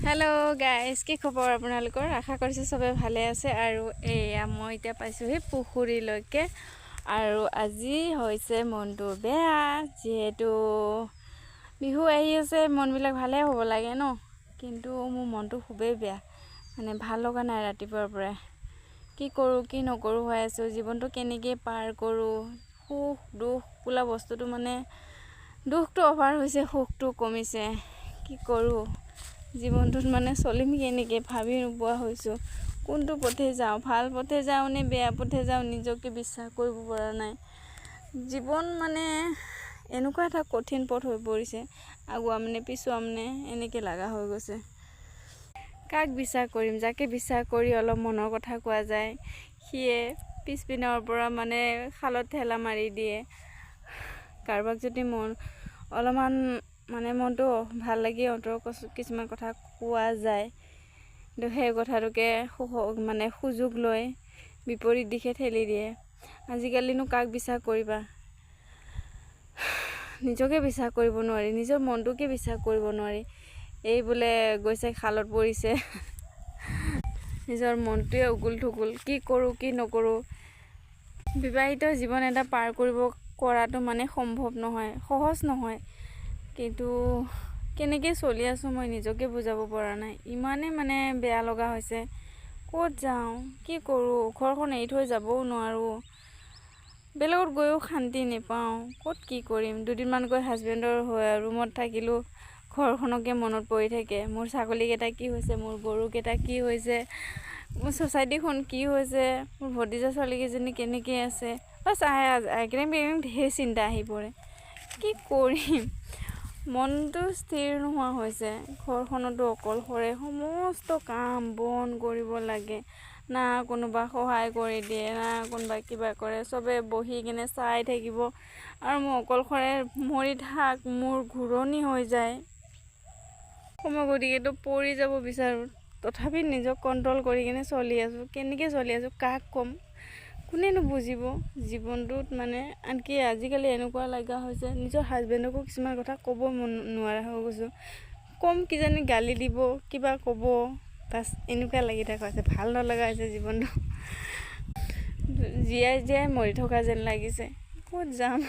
hello guys কি খবৰ আপোনালোকৰ আশা কৰিছো সবে ভালে আছে আৰু এয়া মই এতিয়া পাইছো হে পুখুৰীলৈকে আৰু আজি হৈছে মনটো বেয়া যেহেতু বিহু আহি আছে মন বিলাক ভালে হ'ব লাগে ন কিন্তু মোৰ মনটো খুবেই বেয়া মানে ভাল লগা নাই ৰাতিপুৱাৰ পৰা কি কৰো কি নকৰো হৈ আছো জীৱনটো কেনেকৈ পাৰ কৰো সুখ দুখ পুলা বস্তুটো মানে দুখটো অভাৰ হৈছে সুখটো কমিছে কি কৰো জীৱনটোত মানে চলিম কেনেকৈ ভাবি নোপোৱা হৈছো কোনটো পথে যাওঁ ভাল পথে যাওঁ নে বেয়া পথে যাওঁ নিজকে বিশ্বাস কৰিব পৰা নাই জীৱন মানে এনেকুৱা এটা কঠিন পথ হৈ পৰিছে আগুৱাম নে পিছুৱাম নে এনেকৈ লাগা হৈ গৈছে কাক বিশ্বাস কৰিম যাকে বিশ্বাস কৰি অলপ মনৰ কথা কোৱা যায় সিয়ে পিছপিনৰ পৰা মানে খালত ঠেলা মাৰি দিয়ে কাৰোবাক যদি মন অলপমান মানে মনটো ভাল লাগি অন্তৰ কিছুমান কথা কোৱা যায় কিন্তু সেই কথাটোকে মানে সুযোগ লৈ বিপৰীত দিশে ঠেলি দিয়ে আজিকালিনো কাক বিশ্বাস কৰিবা নিজকে বিশ্বাস কৰিব নোৱাৰি নিজৰ মনটোকে বিশ্বাস কৰিব নোৱাৰি এই বোলে গৈছে খালত পৰিছে নিজৰ মনটোৱে উগুল থুগুল কি কৰো কি নকৰো বিবাহিত জীৱন এটা পাৰ কৰিব কৰাটো মানে সম্ভৱ নহয় সহজ নহয় কিন্তু কেনেকৈ চলি আছো মই নিজকে বুজাব পৰা নাই ইমানে মানে বেয়া লগা হৈছে ক'ত যাওঁ কি কৰো ঘৰখন এৰি থৈ যাবও নোৱাৰো বেলেগত গৈও শান্তি নেপাওঁ ক'ত কি কৰিম দুদিনমান গৈ হাজবেণ্ডৰ ৰুমত থাকিলো ঘৰখনকে মনত পৰি থাকে মোৰ ছাগলীকেইটা কি হৈছে মোৰ গৰুকেইটা কি হৈছে মোৰ সোসাইটিখন কি হৈছে মোৰ ভতিজা ছোৱালীকেইজনী কেনেকৈ আছে বাছ একদম ঢেৰ চিন্তা আহি পৰে কি কৰিম মনটো স্থিৰ নোহোৱা হৈছে ঘৰখনতো অকলশৰে সমস্ত কাম বন কৰিব লাগে না কোনোবা সহায় কৰি দিয়ে না কোনোবা কিবা কৰে চবে বহি কিনে চাই থাকিব আৰু মই অকলশৰে মৰি থাক মোৰ ঘূৰণি হৈ যায় সময় গতিকেতো পৰি যাব বিচাৰোঁ তথাপি নিজক কণ্ট্ৰল কৰি কিনে চলি আছোঁ কেনেকৈ চলি আছোঁ কাক ক'ম কোনেনো বুজিব জীৱনটোত মানে আনকি আজিকালি এনেকুৱা লগা হৈছে নিজৰ হাজবেণ্ডকো কিছুমান কথা ক'ব মন নোৱাৰা হৈ গৈছোঁ কম কিজানি গালি দিব কিবা ক'ব বাছ এনেকুৱা লাগি থকা হৈছে ভাল নলগা হৈছে জীৱনটো জীয়াই জীয়াই মৰি থকা যেন লাগিছে ক'ত যাম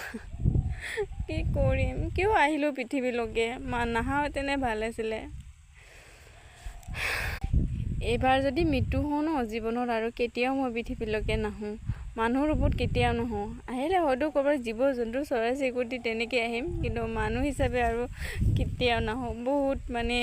কি কৰিম কিয় আহিলোঁ পৃথিৱীলৈকে নাহাহেঁতেনে ভাল আছিলে এইবাৰ যদি মৃত্যু হওঁ ন জীৱনত আৰু কেতিয়াও মই পৃথিৱীলৈকে নাহোঁ মানুহৰ ৰূপত কেতিয়াও নহওঁ আহিলে হয়তো ক'ৰবাত জীৱ জন্তু চৰাই চিৰিকটি তেনেকৈ আহিম কিন্তু মানুহ হিচাপে আৰু কেতিয়াও নাহোঁ বহুত মানে